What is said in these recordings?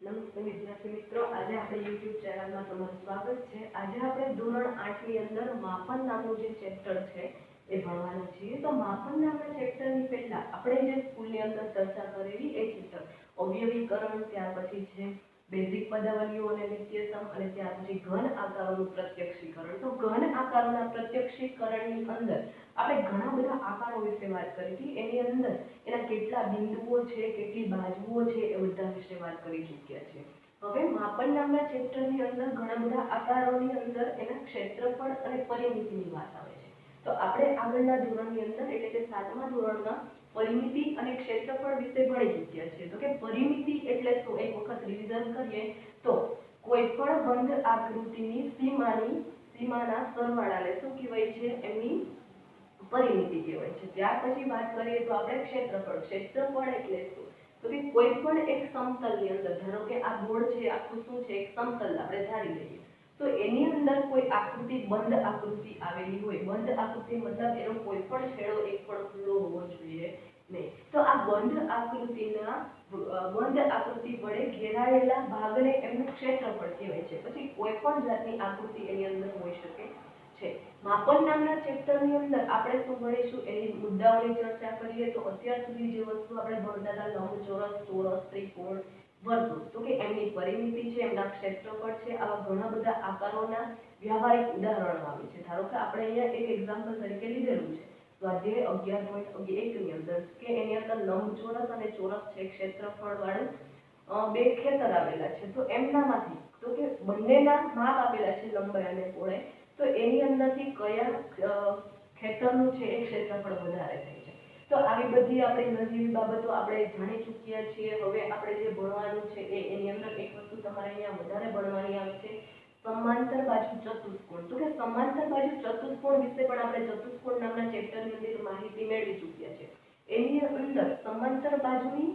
નમસ્તે વિદ્યાર્થી મિત્રો, આજે આપણે YouTube ચેનલમાં તમારું સ્વાગત છે। આજે આપણે ધોરણ 8 ની અંદર માપન નામનું જે ચેપ્ટર છે એ ભણવાના છીએ। તો માપન નામના ચેપ્ટરની પહેલા આપણે જે સ્કૂલની અંદર ચર્ચા કરેલી એ ચેપ્ટર અવયવીકરણ, ત્યાર પછી છે બેઝિક પદાવલીઓ અને નિત્યસમ, અને ત્યાર પછી ઘન આકારોનું પ્રત્યક્ષીકરણ। તો ઘન આકારોના પ્રત્યક્ષીકરણની અંદર આપણે ઘણા બધા આકારો વિશે વાત કરી હતી। એની અંદર એના કેટલા બિંદુઓ છે, કેટલી બાજુઓ છે, એ બધા વિશે વાત કરી ચૂક્યા છે। હવે માપન નામના ચેપ્ટરની અંદર ઘણા બધા આકારોની અંદર એના ક્ષેત્રફળ અને પરિમિતિની વાત આવે છે। તો આપણે આગળના ધોરણની અંદર એટલે કે 7મા ધોરણમાં પરિમિતિ અને ક્ષેત્રફળ વિશે ભણી ચૂક્યા છે। તો કે પરિમિતિ એટલે શું, એક વખત રિવિઝન કરીએ તો કોઈ પણ બંધ આકૃતિની સીમાના સરવાળાને શું કહેવાય છે, એમની પરિમિતિ કહેવાય છે। ત્યાર પછી વાત કરીએ તો આપણે ક્ષેત્રફળ એટલે શું, તો કે કોઈ પણ એક સમતલની અંદર, ધારો કે આ બોર્ડ છે, આખું શું છે, એક સમતલ આપણે ધારી લઈએ, તો એની અંદર કોઈ આકૃતિ, બંધ આકૃતિ આવેલી હોય, બંધ આકૃતિ મતલબ એનો કોઈ પણ છેડો એક પણ ખુલ્લો હોવો જોઈએ નહીં। તો આ બંધ આકૃતિ વડે ઘેરાયેલા ભાગને એમનું ક્ષેત્રફળ કહેવાય છે। પછી કોઈ પણ જાતની આકૃતિ એની અંદર હોઈ શકે છે। માપન નામના ચેપ્ટરની અંદર આપણે શું ભણીશું એની મુદ્દાઓની ચર્ચા કરીએ તો અત્યાર સુધી જે વસ્તુ આપણે ભણતા હતા, લંબચોરસ, ચોરસ, ત્રિકોણ, વર્તુળ, તો કે એમની પરિમિતિ છે, એમના ક્ષેત્રફળ છે, આવા ઘણા બધા આકારોના વ્યવહારિક ઉદાહરણો આવે છે। ધારો કે આપણે અહીંયા એક એક્ઝામ્પલ તરીકે લીધેલું છે, સ્વાધ્યાય 11.1 ની અંદર કે એની અંદર લંબચોરસ અને ચોરસ છે, ક્ષેત્રફળ વાળું બે ખેતર આવેલા છે। તો એમનામાંથી તો કે બંનેના માપ આપેલા છે, લંબાઈ અને પહોળાઈ, તો એની અંદરથી કયા ખેતરનું છે એ ક્ષેત્રફળ વધારે થાય છે। તો આવી બધી આપણી નજીવી બાબતો આપણે જાણી ચૂક્યા છીએ। હવે આપણે જે ભણવાનું છે એની અંદર એક વસ્તુ તમારે અહીંયા વધારે ભણવાની આવે છે, સમાંતર બાજુ ચતુષ્કોણ। તો કે સમાંતર બાજુ ચતુષ્કોણ વિશે પણ આપણે ચતુષ્કોણ નામના ચેપ્ટરની અંદર માહિતી મેળવી ચૂક્યા છે। એની અંદર સમાંતર બાજુની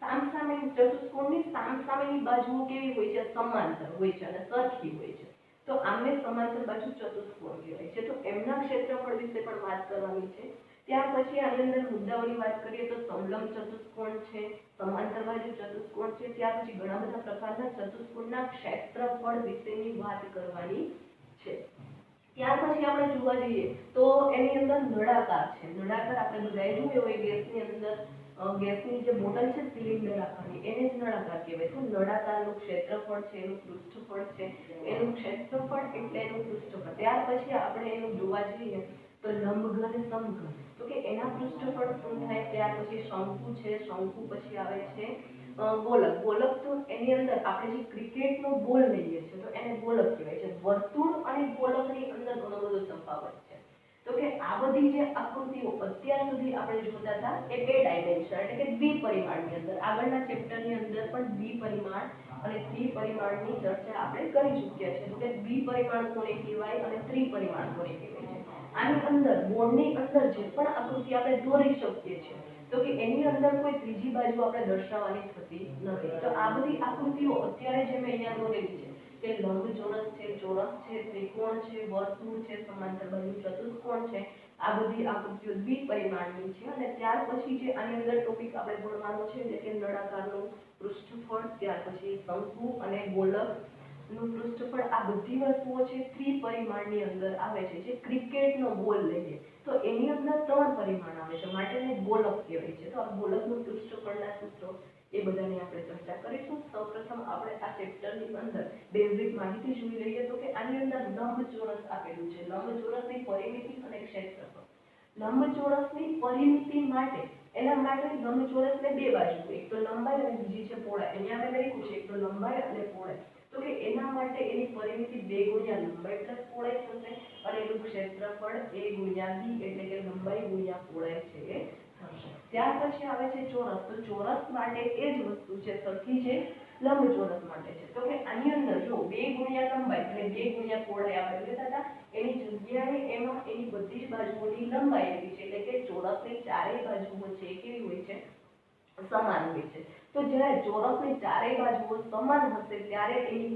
સામસામેની, ચતુષ્કોણની સામસામેની બાજુઓ કેવી હોય છે, સમાંતર હોય છે અને સરખી હોય છે, તો આમને સમાંતર બાજુ ચતુષ્કોણ કહેવાય છે। તો એમના ક્ષેત્રફળ વિશે પણ વાત કરવાની છે। ત્યાર પછી આની અંદર મુદ્દાઓની વાત કરીએ તો સમલંબ ચતુષ્કોણ છે, સમાંતર બાજુ ચતુષ્કોણ છે, ત્યાર પછી ઘણા બધા પ્રકારના ચતુષ્કોણના ક્ષેત્રફળ વિશેની વાત કરવાની છે। ત્યાર પછી આપણે જોવા જઈએ તો એની અંદર નળાકાર છે। નળાકાર આપણે બધાએ જોયો હોય, ગેસની અંદર ગેસની જે બોટલ છે સિલિન્ડર આકારની, એને જ નળાકાર કહેવાય। તો નળાકારનું ક્ષેત્રફળ છે, એનું પૃષ્ઠફળ છે, એનું ક્ષેત્રફળ એટલે એનું પૃષ્ઠફળ। ત્યાર પછી આપણે એનું જોવા જઈએ તો લંબઘન, સમઘન, તો કે એના પૃષ્ઠફળ શું થાય। ત્યાર પછી શંકુ છે, શંકુ પછી આવે છે ગોલક। ગોલક તો એની અંદર આપણે જે ક્રિકેટનો બોલ લઈએ છીએ તો એને ગોલક કહેવાય છે। વર્તુળ અને ગોલકની અંદર ઘણો બધો તફાવત છે। તો કે આ બધી જે આકૃતિઓ અત્યાર સુધી આપણે જોતા હતા એ 2 ડાયમેન્શન એટલે કે દ્વિપરિમાણની અંદર, આગળના ચેપ્ટરની અંદર પણ દ્વિપરિમાણ અને ત્રિપરિમાણની ચર્ચા આપણે કરી ચૂક્યા છે। તો કે દ્વિપરિમાણ કોને કહેવાય અને ત્રિપરિમાણ કોને કહેવાય છે। આની અંદર બોર્ડની અંદર જે પણ આકૃતિ આપણે દોરી શકીએ છીએ તો કે એની અંદર કોઈ ત્રીજી બાજુ આપણે દર્શાવવાની થતી નથી। તો આ બધી આકૃતિઓ અત્યારે જે મેં અહીંયા દોરેલી છે કે લંબચોરસ છે, ચોરસ છે, ત્રિકોણ છે, વર્તુળ છે, સમાંતર બાજુ ચતુષ્કોણ છે, આ બધી આકૃતિઓ દ્વિપરિમાણની છે। અને ત્યાર પછી જે આની અંદર ટોપિક આપણે ભણવાનો છે એટલે કે નળાકારનું પૃષ્ઠફળ, ત્યાર પછી શંકુ અને ગોલકનું પૃષ્ઠફળ, આ બધી વસ્તુઓ છે ત્રિપરિમાણની અંદર આવે છે। જે ક્રિકેટનો બોલ લઈએ તો એની અંદર 3 પરિમાણ આવે છે, માટે એને ગોલક કહેવાય છે। તો આ ગોલકનું પૃષ્ઠફળના સૂત્રો એ બધાની આપણે ચર્ચા કરીશું। સૌપ્રથમ આપણે આ ચેપ્ટરની અંદર બેઝિક માહિતી જોઈ લઈએ તો કે આની અંદર લંબચોરસ આપેલું છે, લંબચોરસની પરિમિતિ અને ક્ષેત્રફળ। લંબચોરસની પરિમિતિ માટે એના માટે લંબચોરસને 2 બાજુ, એક તો લંબાઈ અને બીજી છે પહોળાઈ। અહીંયા મેં લખ્યું છે એક તો લંબાઈ અને પહોળાઈ, તો કે એના માટે એની પરિમિતિ 2 ગુણ્યા લંબાઈ પ્લસ પહોળાઈ થશે અને એનું ક્ષેત્રફળ a ગુણ્યા b એટલે કે લંબાઈ ગુણ્યા પહોળાઈ છે એ થશે। ત્યાર પછી આવે છે ચોરસ। તો ચોરસ માટે એ જ વસ્તુ છે, સરખી છે, લંબચોરસ માટે છે। તો કે આની અંદર જો 2 ગુણ્યા લંબાઈ અને 2 ગુણ્યા પહોળાઈ આપણે લેતા હતા, એની જગ્યાએ એમાં એની બધી જ બાજુઓની લંબાઈ એવી છે એટલે કે ચોરસની ચારેય બાજુઓ છે કેવી હોય છે, સમાન હોય છે। તો જ્યારે ચોરસની ચારેય બાજુઓ સમાન હશે ત્યારે એની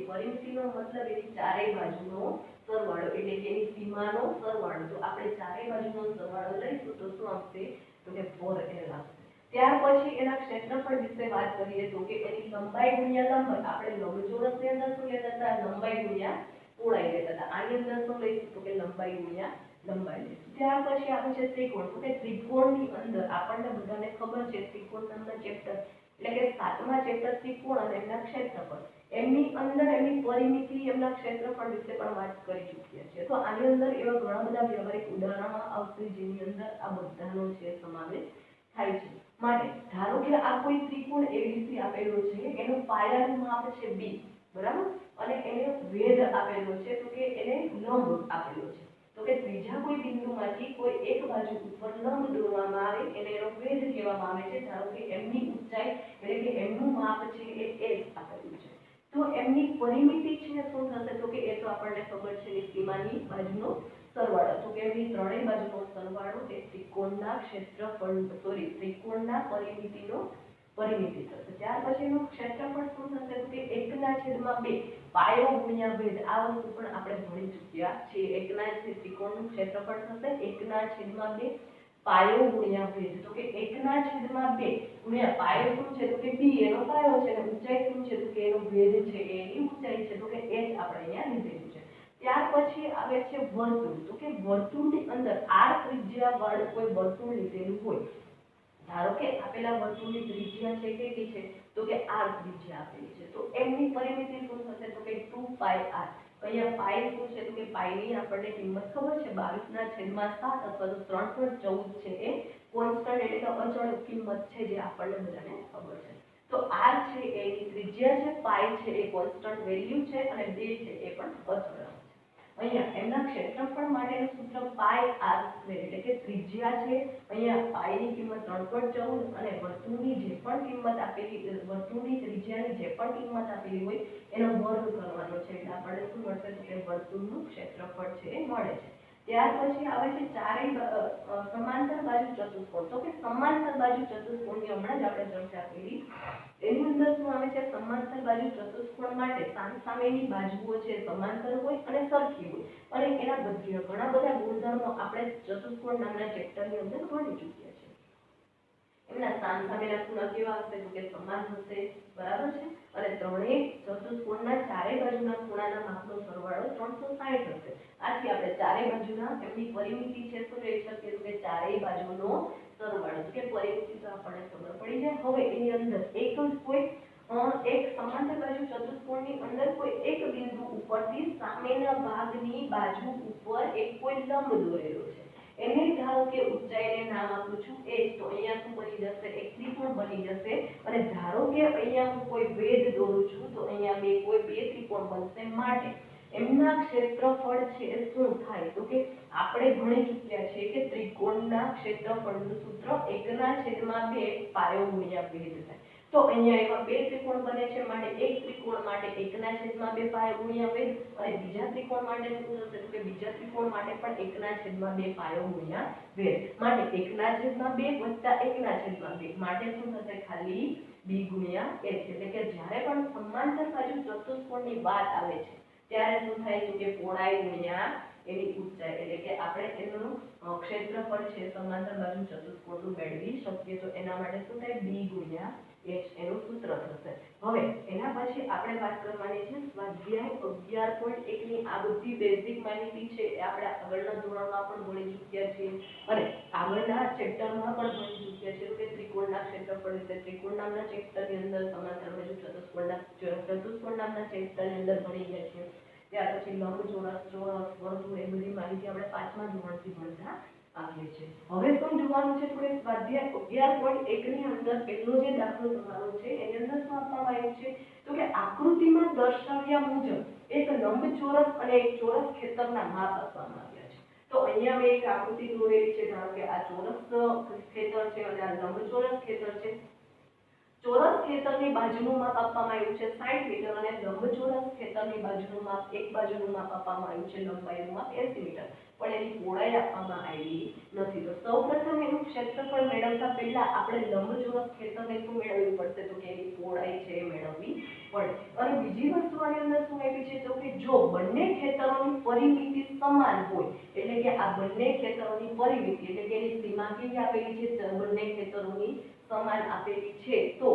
પરિમિતિનો મતલબ એની ચારેય બાજુનો સરવાળો એટલે કે એની સીમાનો સરવાળો। તો આપણે ચારેય બાજુનો સરવાળો લઈશું તો શું આવશે, તો કે 4l આવશે। ત્યાર પછી એના ક્ષેત્રફળ વિશે વાત કરીએ તો કે એની લંબાઈ ગુણ્યા લંબાઈ, આપણે લંબચોરસની અંદર શું લેતા હતા, લંબાઈ ગુણ્યા પહોળાઈ લેતા હતા, આની અંદર શું લઈશું તો કે લંબાઈ ગુણ્યા લંબાઈ લઈશું. ત્યાર પછી આવે છે ત્રિકોણ, તો કે ત્રિકોણની અંદર આપણને બધાને ખબર છે ત્રિકોણ નામના ચેપ્ટર એટલે કે 7મા ચેપ્ટર ત્રિકોણ અને એમના ક્ષેત્રફળ, એમની અંદર એમની પરિમિતિ, એમના ક્ષેત્રફળ વિશે પણ વાત કરી ચૂક્યા છે. તો આની અંદર એવા ઘણા બધા વ્યવહારિક ઉદાહરણો આવશે જેની અંદર આ બધાનો છે સમાવેશ થાય છે. માટે ધારો કે આ કોઈ ત્રિકોણ ABC આપેલો છે, એનું પાયાનું માપ છે 2, બરાબર, અને એને વેધ આપેલો છે તો કે એને લંબ આપેલો છે. તો કે ત્રીજા કોઈ બિંદુમાંથી કોઈ એક બાજુ ઉપર લંબ દોરવામાં આવે એને એનો વેધ કહેવામાં આવે છે. ધારો કે એમની ઊંચાઈ એટલે કે એમનું માપ છે એ h આપેલું છે, તો એમની પરિમિતિ છે શું થશે તો કે એ તો આપણને ખબર છે કે સીમાની બાજુનો સરવાળો, તો કે એમની ત્રણેય બાજુનો સરવાળો એ ત્રિકોણના ક્ષેત્રફળ ત્રિકોણના પરિમિતિ થશે. ત્યાર પછીનું ક્ષેત્રફળ શું થશે તો કે 1/2 પાયો ગુણ્યા વેધ, આ વસ્તુ પણ આપણે ભણી ચૂક્યા છીએ. ત્રિકોણનું ક્ષેત્રફળ થશે 1/2 પાયો ગુણ્યા વેધ, તો કે 1/2 ગુણ્યા પાયો શું છે તો કે b એનો પાયો છે, અને ઊંચાઈ શું છે તો કે એનો વેધ છે એની ઊંચાઈ છે, તો કે h આપણે અહીંયા લીધેલું છે. ત્યાર પછી આવે છે વર્તુળ, તો કે વર્તુળની અંદર r ત્રિજ્યા વાળું કોઈ વર્તુળ લીધેલું હોય, ધારો કે આપેલા વર્તુળની ત્રિજ્યા છે કેટલી છે તો કે r ત્રિજ્યા આપેલી છે, તો એમની પરિમિતિ શું થશે તો કે 2πr. અહીંયા પાઈ શું છે તો કે પાઈની આપણને કિંમત ખબર છે 22/7 અથવા તો 3.14 છે, એ કોન્સ્ટન્ટ એટલે કે અચળ કિંમત છે જે આપણને બધાને ખબર છે. તો r છે એની ત્રિજ્યા છે, પાઈ છે એ કોન્સ્ટન્ટ વેલ્યુ છે, અને 2 છે એ પણ અચળ છે. અહીંયા એમના ક્ષેત્રફળ માટેનું સૂત્ર πr² એટલે કે ત્રિજ્યા છે, અહીંયા પાઈની કિંમત 3.14 અને વર્તુળની જે પણ કિંમત આપેલી, વર્તુળની ત્રિજ્યાની જે પણ કિંમત આપેલી હોય એનો વર્ગ કરવાનો છે, એટલે આપણને શું મળશે તો કે વર્તુળનું ક્ષેત્રફળ છે એ મળે છે. ત્યાર પછી આવે છે ચારેય સમાંતર બાજુ ચતુષ્કોણ, તો કે સમાંતર બાજુ ચતુષ્કોણની હમણાં જ આપણે ચર્ચા કરી. એની અંદર શું આવે છે, સમાંતર બાજુ ચતુષ્કોણ માટે સામસામેની બાજુઓ છે સમાંતર હોય અને સરખી હોય, અને એના ઘણા બધા ગુણધર્મો આપણે ચતુષ્કોણ નામના ચેપ્ટરની અંદર ભણી ચૂક્યા છે. એમના સામસામેના ખૂણા કેવા હશે તો કે સમાન હશે, બરાબર છે, અને ત્રણેય ચતુષ્કોણના ચારે બાજુના ખૂણાના માપનો સરવાળો 360 હશે. આથી આપણે ચારે બાજુના એમની પરિમિતિ છે શું લઈ શકીએ તો કે ચારેય બાજુનો સરવાળો, કે પરિમિતિ તો આપણને ખબર પડી જાય. હવે એની અંદર એક સમાંતર બાજુ ચતુષ્કોણની અંદર કોઈ એક બિંદુ ઉપરથી સામેના ભાગની બાજુ ઉપર એક કોઈ લંબ દોરેલો છે, એને ધારો કે ઊંચાઈને નામ આપું છું h, તો અહીંયા શું બની જશે, એક ત્રિકોણ બની જશે. અને ધારો કે અહીંયા હું કોઈ વેધ દોરું છું તો અહીંયા કોઈ બે ત્રિકોણ બનશે. માટે એમના ક્ષેત્રફળ છે શું થાય તો કે આપણે ભણી ચૂક્યા છીએ કે ત્રિકોણના ક્ષેત્રફળનું સૂત્ર 1/2 પાયો ગુણ્યા વેધ થાય. તો અહીંયા એવા બે ત્રિકોણ બને છે, માટે એક ત્રિકોણ માટે 1/2 પાયો ગુણ્યા વેધ, અને બીજા ત્રિકોણ માટે શું થશે તો કે બીજા ત્રિકોણ માટે પણ 1/2 પાયો ગુણ્યા વેધ. માટે 1/2 વત્તા 1/2 માટે શું થશે ખાલી b ગુણ્યા h. એટલે કે જ્યારે પણ સમાંતર બાજુ ચતુષ્કોણની વાત આવે છે ત્યારે શું થાય તો કે પહોળાઈ ગુણ્યા એની ઊંચાઈ, એટલે કે આપણે એનું ક્ષેત્રફળ છે સમાંતર બાજુ ચતુષ્કોણનું મેળવી શકીએ. તો એના માટે શું થાય b ગુણ્યા h એનું સૂત્ર થશે. હવે એના પછી આપણે વાત કરવાની છે સ્વાધ્યાય 11.1 ની આ બધી બેઝિક માહિતી છે એ આપણે આગળના ધોરણમાં પણ ભણી ચૂક્યા છીએ અને આગળના ચેપ્ટરમાં પણ ભણી ચૂક્યા છીએ કે ત્રિકોણના ક્ષેત્રફળ વિશે. ત્રિકોણ નામના ચેપ્ટરની અંદર સમાંતર બાજુ ચતુષ્કોણ નામના ચેપ્ટરની અંદર ભણી ગયા છીએ. ત્યાર પછી લંબચોરસ, ચોરસ, વર્તુળ એ બધી માહિતી આપણે 5મા ધોરણથી ભણતા આવીએ છીએ. હવે શું જોવાનું છે તો કે સ્વાધ્યાય 11.1 ની અંદર પહેલો જે દાખલો તમારો છે એની અંદર શું આપવામાં આવ્યું છે તો કે આકૃતિમાં દર્શાવ્યા મુજબ એક લંબચોરસ અને એક ચોરસ ખેતરના માપ આપવામાં આવ્યા છે. તો અહીંયા મેં એક આકૃતિ દોરેલી છે, ધારો કે આ ચોરસ ખેતર છે અને આ લંબચોરસ ખેતર છે. ચોરસ ખેતરની બાજુનું માપ આપવામાં આવ્યું છે 60 મીટર અને લંબચોરસ ખેતરની બાજુનું માપ, એક બાજુનું માપ આપવામાં આવ્યું છે લંબાઈનું માપ 80 મીટર, પણ એની પહોળાઈ આપવામાં આવી નથી. તો સૌપ્રથમ એનું ક્ષેત્રફળ મેળવતા પહેલા આપણે લંબચોરસ ખેતરને શું મેળવવું પડશે તો કે એની પહોળાઈ છે મેળવવી પડે. અને બીજી વસ્તુ આની અંદર શું આપી છે તો કે જો બંને ખેતરોની પરિમિતિ સમાન હોય, એટલે કે આ બંને ખેતરોની પરિમિતિ એટલે કે એની સીમા કેવી આપેલી છે, બંને ખેતરોની સમાન આપેલી છે, તો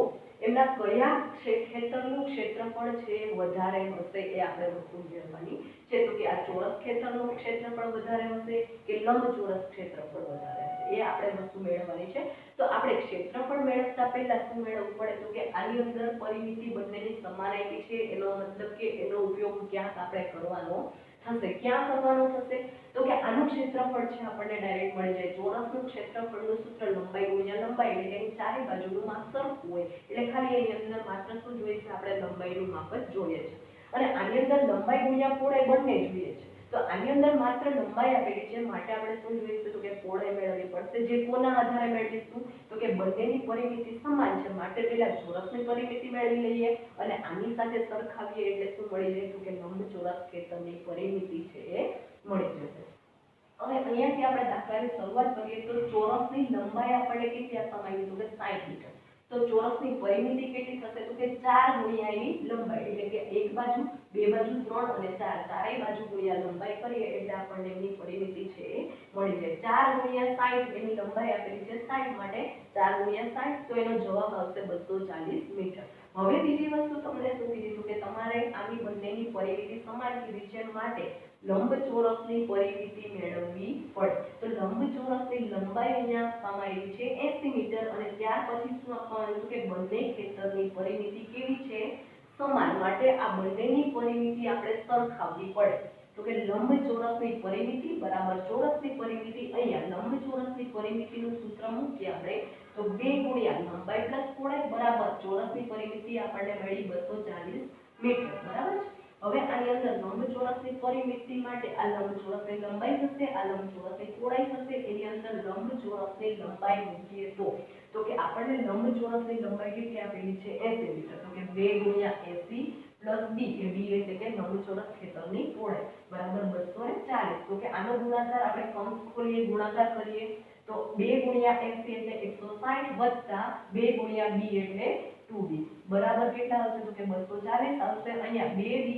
એમના કયા ખેતરનું ક્ષેત્રફળ છે વધારે હશે એ આપણે વસ્તુ મેળવવાની છે. તો કે આ ચોરસ ખેતરનું ક્ષેત્રફળ વધારે હશે કે લંબચોરસ ક્ષેત્રફળ વધારે હશે, એ આપણે વસ્તુ મેળવવાની છે. તો આપણે ક્ષેત્રફળ મેળવતા પહેલા શું મેળવવું પડે તો કે આની અંદર પરિમિતિ બંનેની સમાન આપી છે, એનો મતલબ કે એનો ઉપયોગ ક્યાંક આપણે કરવાનો થશે. ક્યાં કરવાનો થશે તો કે આનું ક્ષેત્રફળ છે આપણને ડાયરેક્ટ મળી જાય. ચોરસનું ક્ષેત્રફળનું સૂત્ર લંબાઈ ગુણ્યા લંબાઈ, એટલે એની ચારે બાજુનું માપ સરખું હોય, એટલે ખાલી એની અંદર માત્ર શું જોઈએ છે આપણે લંબાઈનું માપ જ જોઈએ છે. અને આની અંદર લંબાઈ ગુણ્યા પહોળાઈ બંને જોઈએ છે. તો આની અંદર માત્ર લંબાઈ આપેલી છે, માટે આપણે શું જોઈએ તો કે પહોળાઈ મેળવવી પડશે. જે કોના આધારે મેળવીશું તો કે બંનેની પરિમિતિ સમાન છે, માટે પહેલા ચોરસની પરિમિતિ મેળવી લઈએ અને આની સાથે સરખાવીએ એટલે શું મળી જાય તો કે લંબચોરસ ખેતરની પરિમિતિ છે એ મળી જશે. હવે અહીંયાથી આપણે દાખલાની શરૂઆત કરીએ તો ચોરસની લંબાઈ આપણે કેટલી સમાવી તો કે 60 મીટર. તો ચોરસની પરિમિતિ કેટલી થશે તો કે 4 ગુણ્યા એની લંબાઈ, એટલે કે એક બાજુ, બે બાજુ 3 અને 4, ચારેય બાજુ ગુણ્યા લંબાઈ કરીએ એટલે આપણને એની પરિમિતિ છે એ મળી જાય. 4 ગુણ્યા 60 એની લંબાઈ આપેલી છે 60, માટે 4 ગુણ્યા 60 તો એનો જવાબ આવશે 240 મીટર. હવે બીજી વસ્તુ તમને શું કીધું કે તમારે આની બંનેની પરિમિતિ સમાન કીધી છે, માટે લંબચોરસની પરિમિતિ મેળવવી પડે. તો લંબચોરસની લંબાઈ અહીંયા આપવામાં આવી છે 80 મીટર અને ત્યાર પછી શું આપવામાં આવ્યું કે બંને ખેતરની પરિમિતિ કેવી છે સમાન, માટે આ બંનેની પરિમિતિ આપણે સરખાવવી પડે. તો કે લંબચોરસની પરિમિતિ બરાબર ચોરસની પરિમિતિ. અહીંયા લંબચોરસની પરિમિતિનું સૂત્ર મૂકીએ આપણે તો 2 ગુણ્યા લંબાઈ પ્લસ પહોળાઈ બરાબર ચોરસની પરિમિતિ આપણને મળી 240 મીટર બરાબર છે. હવે આની અંદર લંબચોરસની પરિમિતિ માટે આ લંબચોરસની લંબાઈ થશે, આ લંબચોરસની પહોળાઈ થશે, એની અંદર લંબચોરસની લંબાઈ મૂકીએ તો કે આપણને લંબચોરસની લંબાઈ કેટલી આપેલી છે 80 મીટર. તો કે 2 ગુણ્યા 80 પ્લસ b, કે b એટલે કે લંબચોરસ ખેતરની પહોળાઈ બરાબર 240. તો કે આનો ગુણાકાર આપણે કૌંસ ખોલીએ ગુણાકાર કરીએ તો 2 ગુણ્યા 80 એટલે 160 વત્તા 2 ગુણ્યા b એટલે 2b બરાબર કેટલા આવશે તો કે 240 આવશે. અહીંયા 2b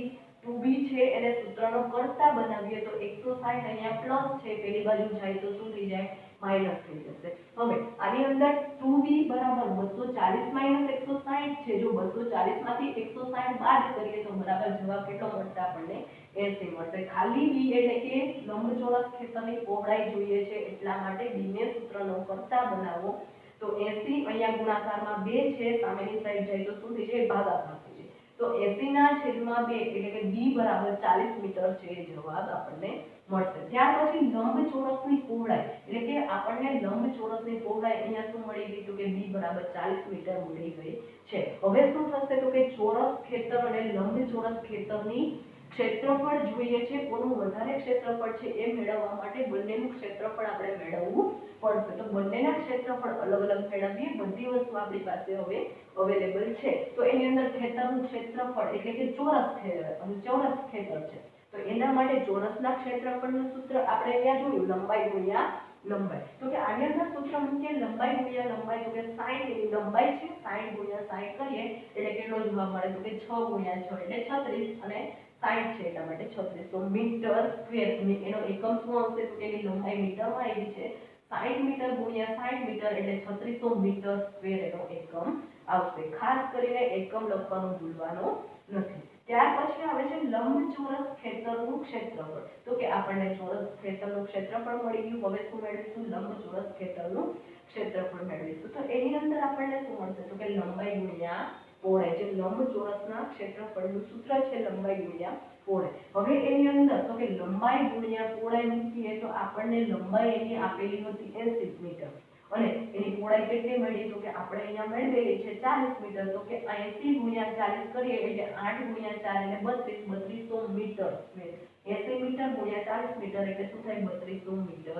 2b છે એને સૂત્રનો કરતા બનાવીએ તો 160, અહીંયા પ્લસ છે પેલી બાજુ જાય તો શું થઈ જાય માઈનસ થઈ જશે. હવે આની અંદર 2b બરાબર 240 માઈનસ 160 છે. જો 240 માંથી 160 બાદ કરીએ તો બરાબર જવાબ કેટલો મળશે આપણને 80 મળશે. ખાલી b એટલે કે લંબચોરસ ખેતરની પહોળાઈ જોઈએ છે, એટલા માટે b ને સૂત્રનો કરતા બનાવો તો 80 અહીંયા ગુણાકારમાં 2 છે, સામેની સાઈડ જાય તો શું થઈ જાય ભાગાકાર થઈ જાય. તો 80 ના છેદમાં 2 એટલે કે b બરાબર 40 મીટર છે એ જવાબ આપણને મળશે. ત્યાર પછી લંબચોરસની પહોળાઈ એટલે કે આપણને લંબચોરસની પહોળાઈ અહીંયા શું મળી ગઈ તો કે b બરાબર 40 મીટર મળી ગઈ છે. હવે શું થશે તો કે ચોરસ ખેતર અને લંબચોરસ ખેતરની ક્ષેત્રફળ જોઈએ છે, કોનું વધારે ક્ષેત્રફળ છે એ મેળવવા માટે બંનેનું ક્ષેત્રફળ આપણે મેળવવું પડશે. તો બંનેના ક્ષેત્રફળ અલગ અલગ મેળવીએ, બધી વસ્તુ આપણી પાસે હવે અવેલેબલ છે. તો એની અંદર ખેતરનું ક્ષેત્રફળ એટલે કે ચોરસ ખેતર છે, તો એના માટે ચોરસના ક્ષેત્રફળનું સૂત્ર આપણે અહીંયા જોયું લંબાઈ ગુણ્યા લંબાઈ. તો કે આની અંદર સૂત્ર મૂકીએ લંબાઈ ગુણ્યા લંબાઈ, તો કે 60 એની લંબાઈ છે, 60 ગુણ્યા 60 કરીએ એટલે કેટલો જવાબ મળે તો કે 6 ગુણ્યા 6 એટલે 36 અને 60 છે એટલા માટે 36. તો મીટર સ્ક્વેર એનો એકમ શું આવશે તો કે એની લંબાઈ મીટરમાં આવી છે, 60 મીટર ગુણ્યા 60 મીટર એટલે 3600 મીટર સ્ક્વેર એનો એકમ આવશે. ખાસ કરીને એકમ લખવાનું ભૂલવાનું નથી. ત્યાર પછી આવે છે લંબચોરસ ખેતરનું ક્ષેત્રફળ. તો કે આપણને ચોરસ ખેતરનું ક્ષેત્રફળ મળી ગયું. હવે શું મેળવીશું લંબચોરસ ખેતરનું ક્ષેત્રફળ મેળવીશું. તો એની અંદર આપણને શું મળશે તો કે લંબાઈ ગુણ્યા પહોળાઈ. જે લંબચોરસના ક્ષેત્રફળનું સૂત્ર છે લંબાઈ ગુણ્યા પહોળાઈ. હવે એની અંદર તો કે લંબાઈ ગુણ્યા પહોળાઈ મૂકીએ તો આપણને લંબાઈ એની આપેલી હતી 80 મીટર અને એની પહોળાઈ કેટલી મળી તો કે આપણે અહીંયા મેળવેલી છે 40 મીટર. તો કે 80 ગુણ્યા 40 કરીએ એટલે 8 ગુણ્યા 4 એટલે 3200 મીટર સ્ક્વેર. 80 મીટર ગુણ્યા 40 મીટર એટલે શું થાય 3200 મીટર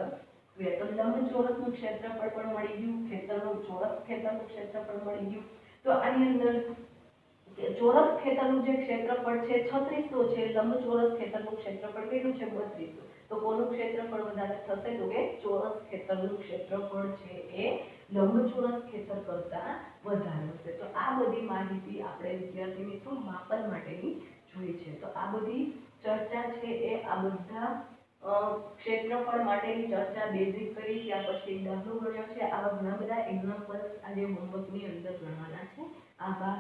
સ્ક્વેર. તો લંબચોરસનું ક્ષેત્રફળ પણ મળી ગયું, ખેતરનું ચોરસ ખેતરનું ક્ષેત્રફળ મળી ગયું. તો આની અંદર ચોરસ ખેતરનું જે ક્ષેત્રફળ છે 3600 છે, લંબચોરસ ખેતરનું ક્ષેત્રફળ કેટલું છે 3200. તો કોનું ક્ષેત્રફળ વધારે થશે તો કે ચોરસ ખેતરનું ક્ષેત્રફળ છે એ લંબચોરસ ખેતર કરતા વધારે હશે. તો આ બધી માહિતી આપણે વિદ્યાર્થી મિત્રો માપન માટેની જોઈ છે. તો આ બધી ચર્ચા છે એ આ બધા ક્ષેત્રફળ માટેની ચર્ચા બેઝિક કરી, ત્યાર પછી દાખલો ગણ્યો છે. આવા ઘણા બધા એક્ઝામ્પલ્સ આજે હોમવર્કની અંદર ગણવાના છે. આભાર.